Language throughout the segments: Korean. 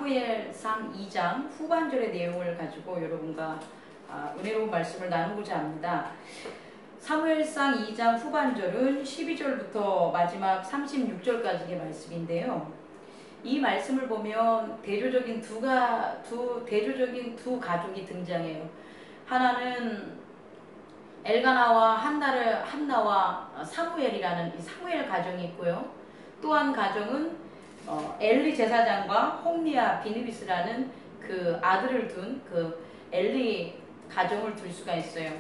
사무엘상 2장 후반절의 내용을 가지고 여러분과 은혜로운 말씀을 나누고자 합니다. 사무엘상 2장 후반절은 12절부터 마지막 36절까지의 말씀인데요. 이 말씀을 보면 대조적인 두 가족이 등장해요. 하나는 엘가나와 한나와 사무엘이라는 이 사무엘 가정이 있고요. 또 한 가정은 엘리 제사장과 홈리아 비느비스라는 그 아들을 둔 그 엘리 가정을 둘 수가 있어요.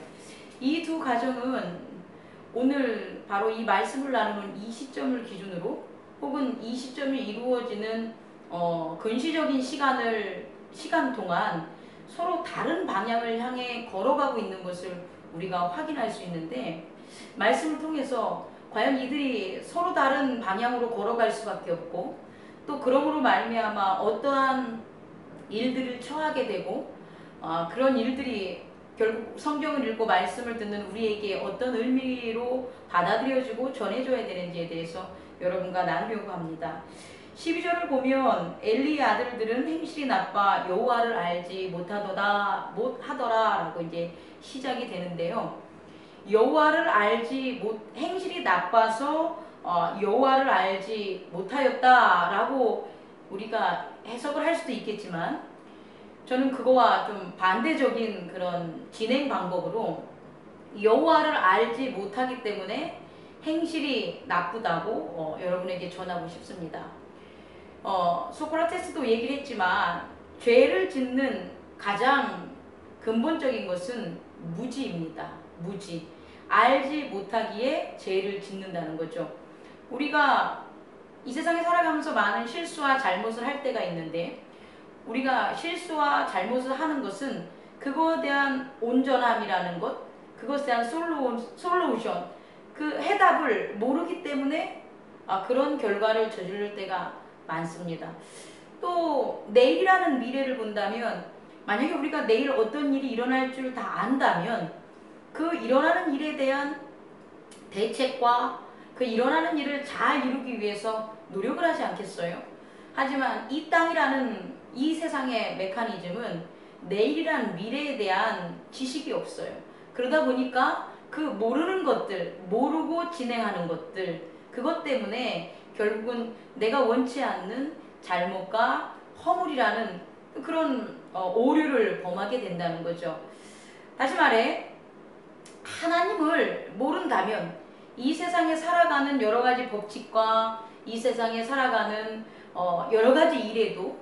이 두 가정은 오늘 바로 이 말씀을 나누는 이 시점을 기준으로 혹은 이 시점이 이루어지는 근시적인 시간 동안 서로 다른 방향을 향해 걸어가고 있는 것을 우리가 확인할 수 있는데, 말씀을 통해서 과연 이들이 서로 다른 방향으로 걸어갈 수밖에 없고, 또 그러므로 말미암아 어떠한 일들을 처하게 되고 그런 일들이 결국 성경을 읽고 말씀을 듣는 우리에게 어떤 의미로 받아들여지고 전해져야 되는지에 대해서 여러분과 나누려고 합니다. 12절을 보면 엘리의 아들들은 행실이 나빠 여호와를 알지 못하더라 라고 이제 시작이 되는데요. 여호와를 행실이 나빠서 여호와를 알지 못하였다라고 우리가 해석을 할 수도 있겠지만, 저는 그거와 좀 반대적인 그런 진행 방법으로 여호와를 알지 못하기 때문에 행실이 나쁘다고 여러분에게 전하고 싶습니다. 소크라테스도 얘기를 했지만 죄를 짓는 가장 근본적인 것은 무지입니다. 무지. 알지 못하기에 죄를 짓는다는 거죠. 우리가 이 세상에 살아가면서 많은 실수와 잘못을 할 때가 있는데, 우리가 실수와 잘못을 하는 것은 그거에 대한 온전함이라는 것, 그것에 대한 솔루션, 그 해답을 모르기 때문에 그런 결과를 저지를 때가 많습니다. 또 내일이라는 미래를 본다면, 만약에 우리가 내일 어떤 일이 일어날 줄 다 안다면 그 일어나는 일에 대한 대책과 그 일어나는 일을 잘 이루기 위해서 노력을 하지 않겠어요? 하지만 이 땅이라는 이 세상의 메커니즘은 내일이라는 미래에 대한 지식이 없어요. 그러다 보니까 그 모르는 것들, 모르고 진행하는 것들, 그것 때문에 결국은 내가 원치 않는 잘못과 허물이라는 그런 오류를 범하게 된다는 거죠. 다시 말해, 하나님을 모른다면 이 세상에 살아가는 여러 가지 법칙과 이 세상에 살아가는 여러 가지 일에도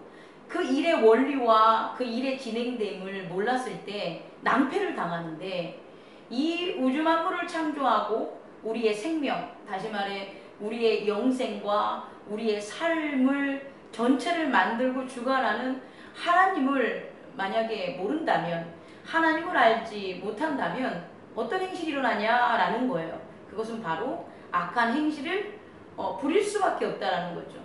그 일의 원리와 그 일의 진행됨을 몰랐을 때 낭패를 당하는데, 이 우주 만물을 창조하고 우리의 생명, 다시 말해 우리의 영생과 우리의 삶을 전체를 만들고 주관하는 하나님을 만약에 모른다면, 하나님을 알지 못한다면 어떤 행실이 일어나냐라는 거예요. 그것은 바로 악한 행실을 부릴 수밖에 없다라는 거죠.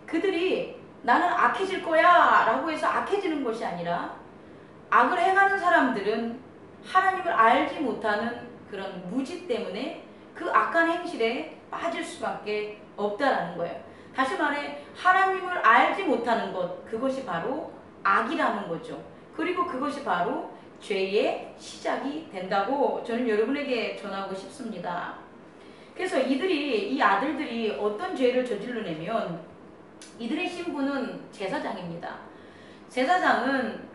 그들이 나는 악해질 거야 라고 해서 악해지는 것이 아니라, 악을 행하는 사람들은 하나님을 알지 못하는 그런 무지 때문에 그 악한 행실에 빠질 수밖에 없다라는 거예요. 다시 말해, 하나님을 알지 못하는 것, 그것이 바로 악이라는 거죠. 그리고 그것이 바로 죄의 시작이 된다고 저는 여러분에게 전하고 싶습니다. 그래서 이 아들들이 어떤 죄를 저지르냐면, 이들의 신분은 제사장입니다. 제사장은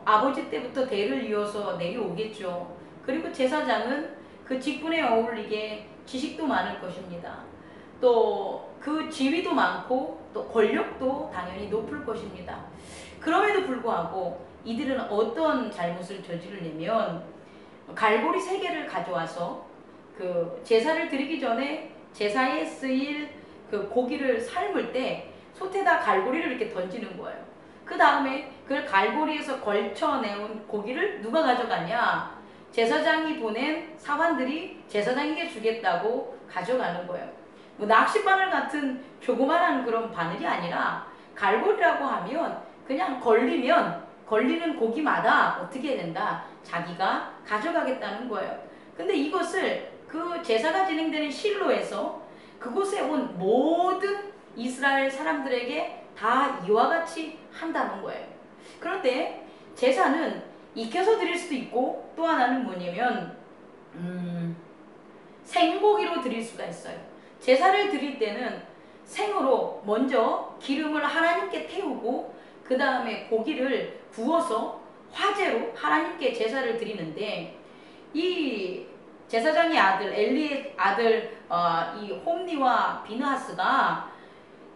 아버지 때부터 대를 이어서 내려오겠죠. 그리고 제사장은 그 직분에 어울리게 지식도 많을 것입니다. 또 그 지위도 많고 또 권력도 당연히 높을 것입니다. 그럼에도 불구하고 이들은 어떤 잘못을 저지르냐면, 갈보리 3개를 가져와서 그 제사를 드리기 전에 제사에 쓰일 그 고기를 삶을 때 솥에다 갈보리를 이렇게 던지는 거예요. 그 다음에 그 갈보리에서 걸쳐내온 고기를 누가 가져가냐? 제사장이 보낸 사환들이 제사장에게 주겠다고 가져가는 거예요. 뭐 낚싯바늘 같은 조그만한 그런 바늘이 아니라, 갈보리라고 하면 그냥 걸리는 고기마다 어떻게 해야 된다? 자기가 가져가겠다는 거예요. 근데 이것을 그 제사가 진행되는 실로에서 그곳에 온 모든 이스라엘 사람들에게 다 이와 같이 한다는 거예요. 그런데 제사는 익혀서 드릴 수도 있고 또 하나는 뭐냐면 생고기로 드릴 수가 있어요. 제사를 드릴 때는 생으로 먼저 기름을 하나님께 태우고 그 다음에 고기를 구워서 화제로 하나님께 제사를 드리는데, 이 제사장의 아들 엘리의 아들 이 홈니와 비느하스가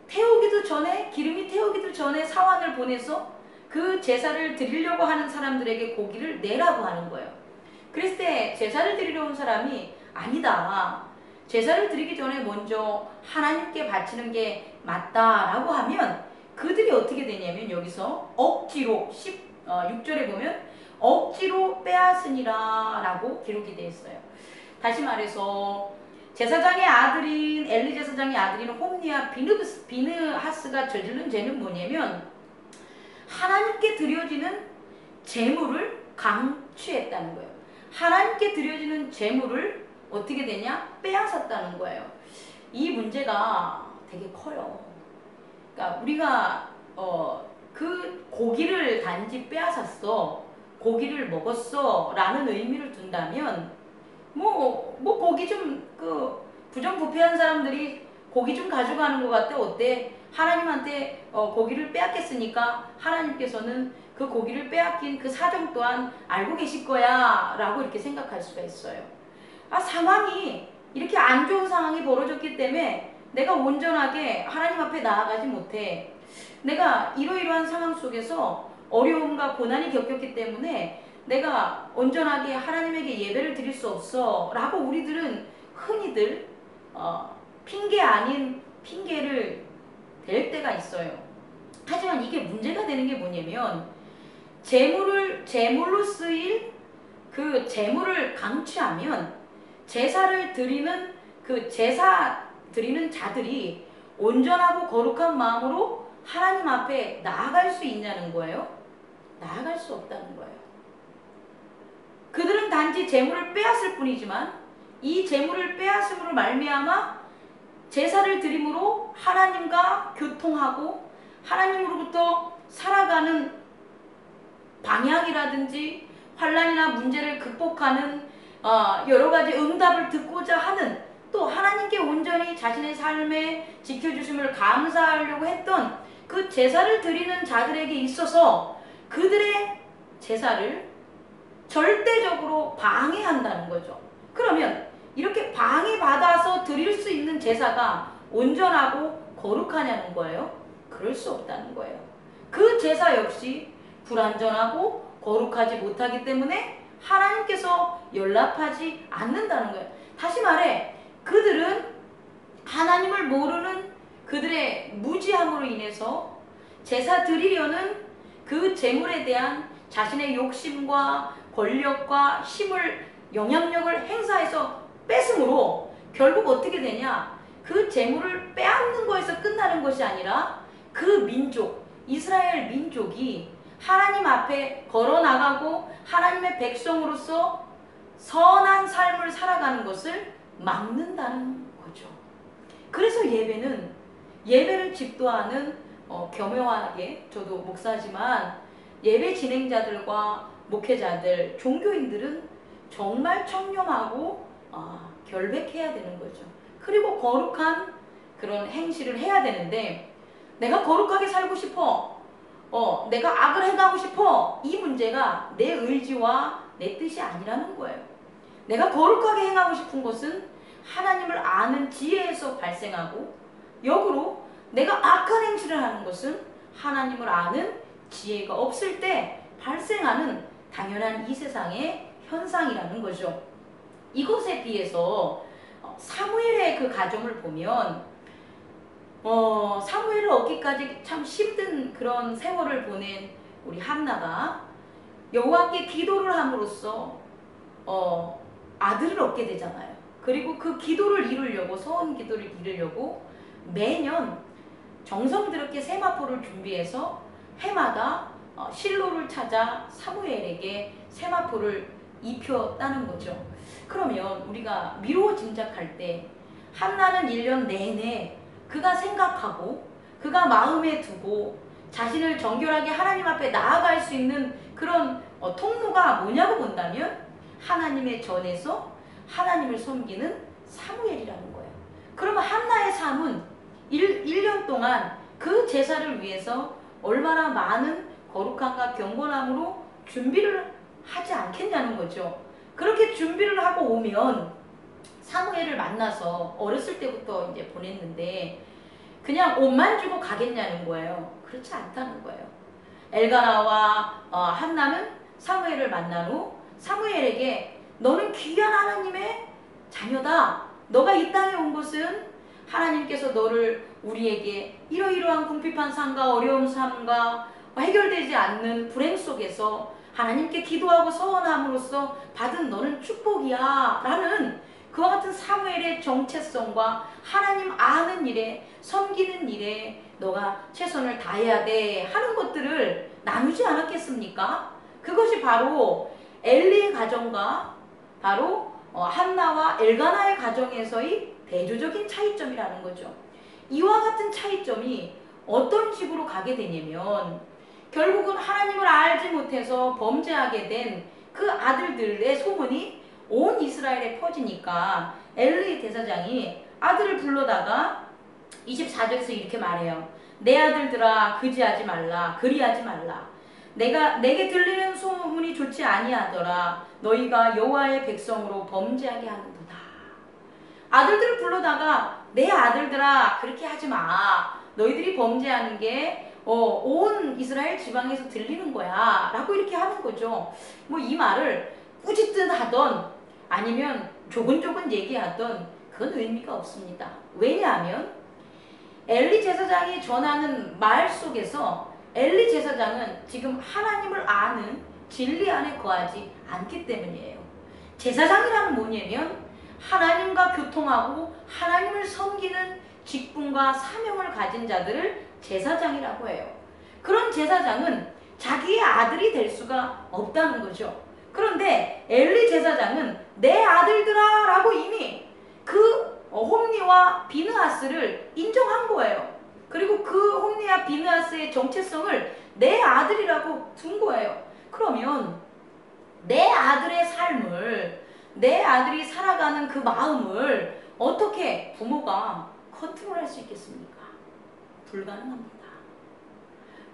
태우기도 전에, 기름이 태우기도 전에 사환을 보내서 그 제사를 드리려고 하는 사람들에게 고기를 내라고 하는 거예요. 그랬을 때 제사를 드리러 온 사람이 아니다, 제사를 드리기 전에 먼저 하나님께 바치는 게 맞다라고 하면 그들이 어떻게 되냐면 여기서 억지로 6절에 보면 억지로 빼앗으니라 라고 기록이 되어 있어요. 다시 말해서 제사장의 아들인 엘리 제사장의 아들인 홈니와 비느하스가 저지른 죄는 뭐냐면 하나님께 드려지는 제물을 강취했다는 거예요. 하나님께 드려지는 제물을 어떻게 되냐? 빼앗았다는 거예요. 이 문제가 되게 커요. 그러니까 우리가 그 고기를 단지 빼앗았어, 고기를 먹었어 라는 의미를 둔다면 뭐 고기 좀 부정부패한 사람들이 고기 좀 가져가는 것 같아, 어때? 하나님한테 고기를 빼앗겼으니까 하나님께서는 그 고기를 빼앗긴 그 사정 또한 알고 계실 거야 라고 이렇게 생각할 수가 있어요. 상황이 이렇게 안 좋은 상황이 벌어졌기 때문에 내가 온전하게 하나님 앞에 나아가지 못해, 내가 이러이러한 상황 속에서 어려움과 고난이 겪었기 때문에 내가 온전하게 하나님에게 예배를 드릴 수 없어 라고 우리들은 흔히들 핑계 아닌 핑계를 댈 때가 있어요. 하지만 이게 문제가 되는 게 뭐냐면 제물로 쓰일 그 제물을 강취하면 제사를 드리는 그 제사 드리는 자들이 온전하고 거룩한 마음으로 하나님 앞에 나아갈 수 있냐는 거예요. 나아갈 수 없다는 거예요. 그들은 단지 제물을 빼앗을 뿐이지만 이 제물을 빼앗음으로 말미암아 제사를 드림으로 하나님과 교통하고 하나님으로부터 살아가는 방향이라든지 환난이나 문제를 극복하는 여러 가지 응답을 듣고자 하는, 또 하나님께 온전히 자신의 삶에 지켜주심을 감사하려고 했던 그 제사를 드리는 자들에게 있어서 그들의 제사를 절대적으로 방해한다는 거죠. 그러면 이렇게 방해받아서 드릴 수 있는 제사가 온전하고 거룩하냐는 거예요? 그럴 수 없다는 거예요. 그 제사 역시 불완전하고 거룩하지 못하기 때문에 하나님께서 연락하지 않는다는 거예요. 다시 말해 그들은 하나님을 모르는 그들의 무지함으로 인해서 제사 드리려는 그 제물에 대한 자신의 욕심과 권력과 힘을, 영향력을 행사해서 뺏음으로 결국 어떻게 되냐? 그 제물을 빼앗는 거에서 끝나는 것이 아니라 그 민족, 이스라엘 민족이 하나님 앞에 걸어나가고 하나님의 백성으로서 선한 삶을 살아가는 것을 막는다는 거죠. 그래서 예배를 집도하는 겸허하게, 저도 목사지만 예배 진행자들과 목회자들, 종교인들은 정말 청렴하고 결백해야 되는 거죠. 그리고 거룩한 그런 행실을 해야 되는데, 내가 거룩하게 살고 싶어, 내가 악을 행하고 싶어, 이 문제가 내 의지와 내 뜻이 아니라는 거예요. 내가 거룩하게 행하고 싶은 것은 하나님을 아는 지혜에서 발생하고, 역으로 내가 악한 행실을 하는 것은 하나님을 아는 지혜가 없을 때 발생하는 당연한 이 세상의 현상이라는 거죠. 이것에 비해서 사무엘의 그 가정을 보면 사무엘을 얻기까지 참 힘든 그런 세월을 보낸 우리 한나가 여호와께 기도를 함으로써 아들을 얻게 되잖아요. 그리고 그 기도를 이루려고, 서원 기도를 이루려고 매년 정성스럽게 세마포를 준비해서 해마다 실로를 찾아 사무엘에게 세마포를 입혔다는 거죠. 그러면 우리가 미루어 짐작할 때 한나는 1년 내내 그가 생각하고 그가 마음에 두고 자신을 정결하게 하나님 앞에 나아갈 수 있는 그런 통로가 뭐냐고 본다면 하나님의 전에서 하나님을 섬기는 사무엘이라는 거예요. 그러면 한나의 삶은 1년 동안 그 제사를 위해서 얼마나 많은 거룩함과 경건함으로 준비를 하지 않겠냐는 거죠. 그렇게 준비를 하고 오면 사무엘을 만나서 어렸을 때부터 이제 보냈는데 그냥 옷만 주고 가겠냐는 거예요. 그렇지 않다는 거예요. 엘가나와 한나는 사무엘을 만난 후 사무엘에게 너는 귀한 하나님의 자녀다. 너가 이 땅에 온 것은 하나님께서 너를 우리에게 이러이러한 궁핍한 삶과 어려운 삶과 해결되지 않는 불행 속에서 하나님께 기도하고 서원함으로써 받은 너는 축복이야 라는 그와 같은 사무엘의 정체성과 하나님 아는 일에 섬기는 일에 너가 최선을 다해야 돼 하는 것들을 나누지 않았겠습니까? 그것이 바로 엘리의 가정과 바로 한나와 엘가나의 가정에서의 대조적인 차이점이라는 거죠. 이와 같은 차이점이 어떤 식으로 가게 되냐면 결국은 하나님을 알지 못해서 범죄하게 된 그 아들들의 소문이 온 이스라엘에 퍼지니까 엘리 대사장이 아들을 불러다가 24절에서 이렇게 말해요. 내 아들들아 그지하지 말라 그리하지 말라. 내게 들리는 소문이 좋지 아니하더라. 너희가 여호와의 백성으로 범죄하게 하는도다. 아들들을 불러다가 내 아들들아 그렇게 하지 마. 너희들이 범죄하는 게 온 이스라엘 지방에서 들리는 거야 라고 이렇게 하는 거죠. 뭐 이 말을 꾸짖듯 하던 아니면 조근조근 얘기하던 그건 의미가 없습니다. 왜냐하면 엘리 제사장이 전하는 말 속에서 엘리 제사장은 지금 하나님을 아는 진리 안에 거하지 않기 때문이에요. 제사장이란 뭐냐면 하나님과 교통하고 하나님을 섬기는 직분과 사명을 가진 자들을 제사장이라고 해요. 그런 제사장은 자기의 아들이 될 수가 없다는 거죠. 그런데 엘리 제사장은 내 아들들아 라고 이미 그 홈리와 비느하스를 인정한 거예요. 그리고 그 홈리와 비느하스의 정체성을 내 아들이라고 둔 거예요. 그러면 내 아들의 삶을 내 아들이 살아가는 그 마음을 어떻게 부모가 컨트롤할 수 있겠습니까? 불가능합니다.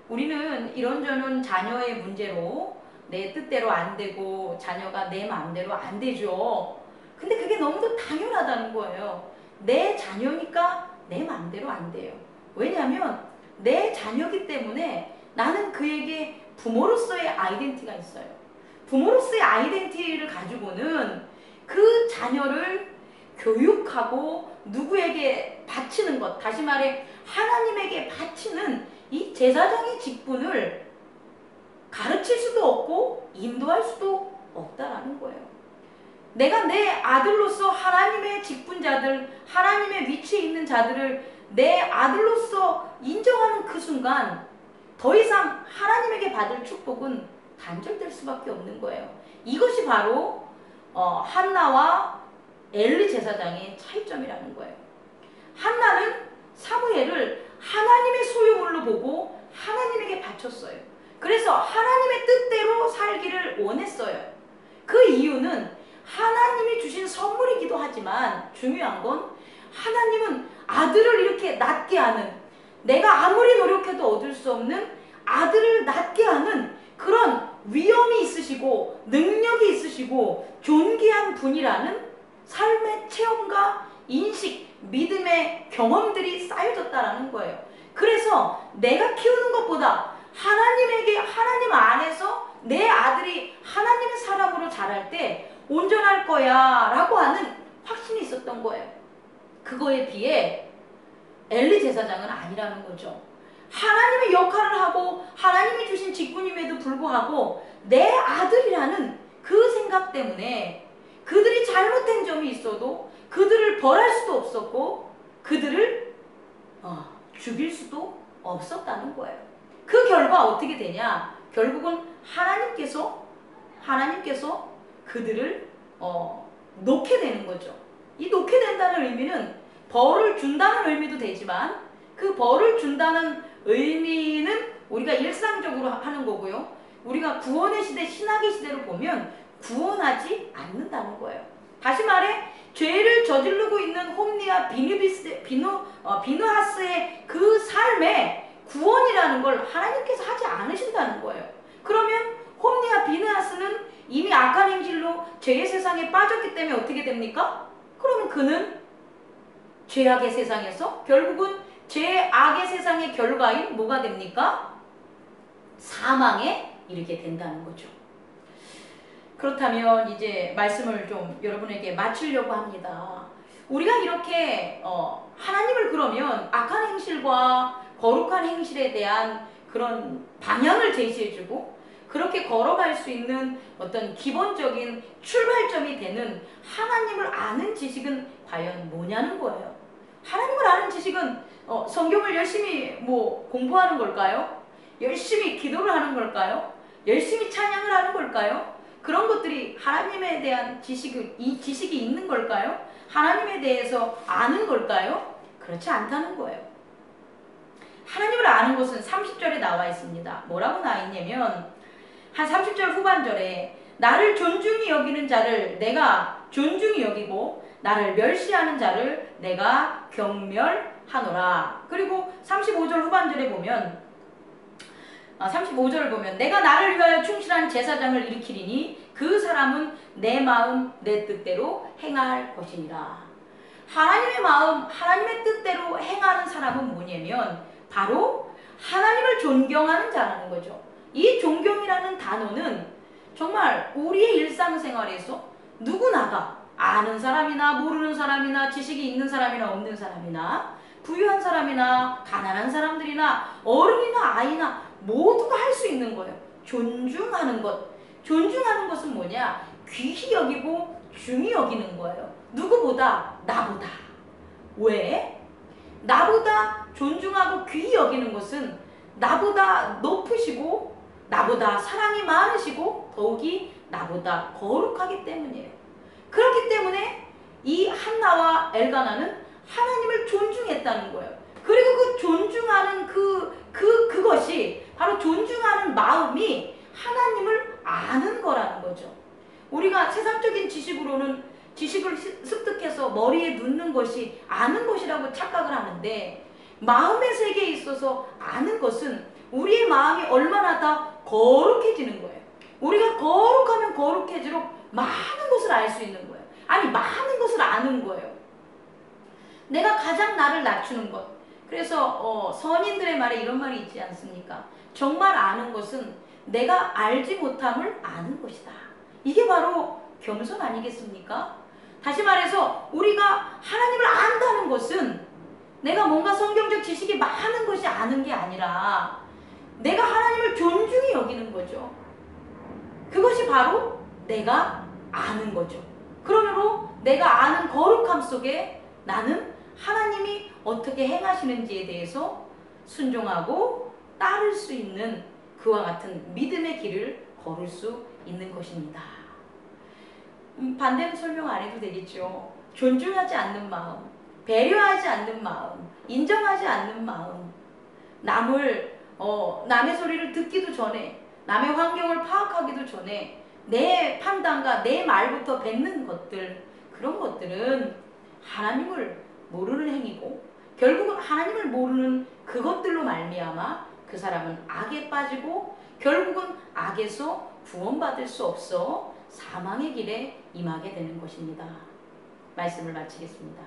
우리는 이런저런 자녀의 문제로 내 뜻대로 안 되고 자녀가 내 마음대로 안 되죠. 근데 그게 너무도 당연하다는 거예요. 내 자녀니까 내 마음대로 안 돼요. 왜냐하면 내 자녀기 때문에 나는 그에게 부모로서의 아이덴티티가 있어요. 부모로서의 아이덴티티를 가지고는 그 자녀를 교육하고 누구에게 바치는 것, 다시 말해 하나님에게 바치는 이 제사장의 직분을 가르칠 수도 없고 인도할 수도 없다라는 거예요. 내가 내 아들로서 하나님의 직분자들, 하나님의 위치에 있는 자들을 내 아들로서 인정하는 그 순간 더 이상 하나님에게 받을 축복은 단절될 수밖에 없는 거예요. 이것이 바로 한나와 엘리 제사장의 차이점이라는 거예요. 한나는 사무엘을 하나님의 소유물로 보고 하나님에게 바쳤어요. 그래서 하나님의 뜻대로 살기를 원했어요. 그 이유는 하나님이 주신 선물이기도 하지만 중요한 건 하나님은 아들을 이렇게 낳게 하는, 내가 아무리 노력해도 얻을 수 없는 아들을 낳게 하는 그런 위엄이 있으시고 능력이 있으시고 존귀한 분이라는 삶의 체험과 인식, 믿음의 경험들이 쌓여졌다라는 거예요. 그래서 내가 키우는 것보다 하나님 안에서 내 아들이 하나님의 사람으로 자랄 때 온전할 거야 라고 하는 확신이 있었던 거예요. 그거에 비해 엘리 제사장은 아니라는 거죠. 하나님의 역할을 하고 하나님이 주신 직분임에도 불구하고 내 아들이라는 그 생각 때문에 그들이 잘못된 점이 있어도 그들을 벌할 수도 없었고 그들을 죽일 수도 없었다는 거예요. 그 결과 어떻게 되냐? 결국은 하나님께서 그들을 놓게 되는 거죠. 이 놓게 된다는 의미는 벌을 준다는 의미도 되지만 그 벌을 준다는 의미는 우리가 일상적으로 하는 거고요. 우리가 구원의 시대, 신학의 시대로 보면 구원하지 않는다는 거예요. 다시 말해 죄를 저지르고 있는 홈리와 비느하스의 그 삶에 구원이라는 걸 하나님께서 하지 않으신다는 거예요. 그러면 홈리와 비느하스는 이미 악한 행실로 죄의 세상에 빠졌기 때문에 어떻게 됩니까? 그러면 그는 죄악의 세상에서 결국은 죄악의 세상의 결과인 뭐가 됩니까? 사망에 이르게 된다는 거죠. 그렇다면 이제 말씀을 좀 여러분에게 마치려고 합니다. 우리가 이렇게 하나님을 그러면 악한 행실과 거룩한 행실에 대한 그런 방향을 제시해주고 그렇게 걸어갈 수 있는 어떤 기본적인 출발점이 되는 하나님을 아는 지식은 과연 뭐냐는 거예요. 하나님을 아는 지식은 성경을 열심히 공부하는 걸까요? 열심히 기도를 하는 걸까요? 열심히 찬양을 하는 걸까요? 그런 것들이 하나님에 대한 지식이 있는 걸까요? 하나님에 대해서 아는 걸까요? 그렇지 않다는 거예요. 하나님을 아는 것은 30절에 나와 있습니다. 뭐라고 나와 있냐면 한 30절 후반절에 나를 존중히 여기는 자를 내가 존중히 여기고 나를 멸시하는 자를 내가 경멸하노라. 그리고 35절 후반절에 보면 35절을 보면 내가 나를 위하여 충실한 제사장을 일으키리니 그 사람은 내 마음 내 뜻대로 행할 것이니라. 하나님의 마음 하나님의 뜻대로 행하는 사람은 뭐냐면 바로 하나님을 존경하는 자라는 거죠. 이 존경이라는 단어는 정말 우리의 일상생활에서 누구나가 아는 사람이나 모르는 사람이나 지식이 있는 사람이나 없는 사람이나 부유한 사람이나 가난한 사람들이나 어른이나 아이나 모두가 할 수 있는 거예요. 존중하는 것. 존중하는 것은 뭐냐? 귀히 여기고 중히 여기는 거예요. 누구보다 나보다. 왜? 나보다 존중하고 귀히 여기는 것은 나보다 높으시고 나보다 사랑이 많으시고 더욱이 나보다 거룩하기 때문이에요. 그렇기 때문에 이 한나와 엘가나는 하나님을 존중했다는 거예요. 그리고 그 존중하는 그것이 바로 존중하는 마음이 하나님을 아는 거라는 거죠. 우리가 세상적인 지식으로는 지식을 습득해서 머리에 넣는 것이 아는 것이라고 착각을 하는데 마음의 세계에 있어서 아는 것은 우리의 마음이 얼마나 더 거룩해지는 거예요. 우리가 거룩하면 거룩해질수록 많은 것을 알 수 있는 거예요. 아니 많은 것을 아는 거예요. 내가 가장 나를 낮추는 것. 그래서 선인들의 말에 이런 말이 있지 않습니까? 정말 아는 것은 내가 알지 못함을 아는 것이다. 이게 바로 겸손 아니겠습니까? 다시 말해서 우리가 하나님을 안다는 것은 내가 뭔가 성경적 지식이 많은 것이 아는 게 아니라 내가 하나님을 존중히 여기는 거죠. 그것이 바로 내가 아는 거죠. 그러므로 내가 아는 거룩함 속에 나는 하나님이 어떻게 행하시는지에 대해서 순종하고 따를 수 있는 그와 같은 믿음의 길을 걸을 수 있는 것입니다. 반대는 설명 안 해도 되겠죠. 존중하지 않는 마음, 배려하지 않는 마음, 인정하지 않는 마음, 남의 소리를 듣기도 전에, 남의 환경을 파악하기도 전에 내 판단과 내 말부터 뱉는 것들, 그런 것들은 하나님을 모르는 행위고 결국은 하나님을 모르는 그것들로 말미암아 그 사람은 악에 빠지고 결국은 악에서 구원받을 수 없어 사망의 길에 임하게 되는 것입니다. 말씀을 마치겠습니다.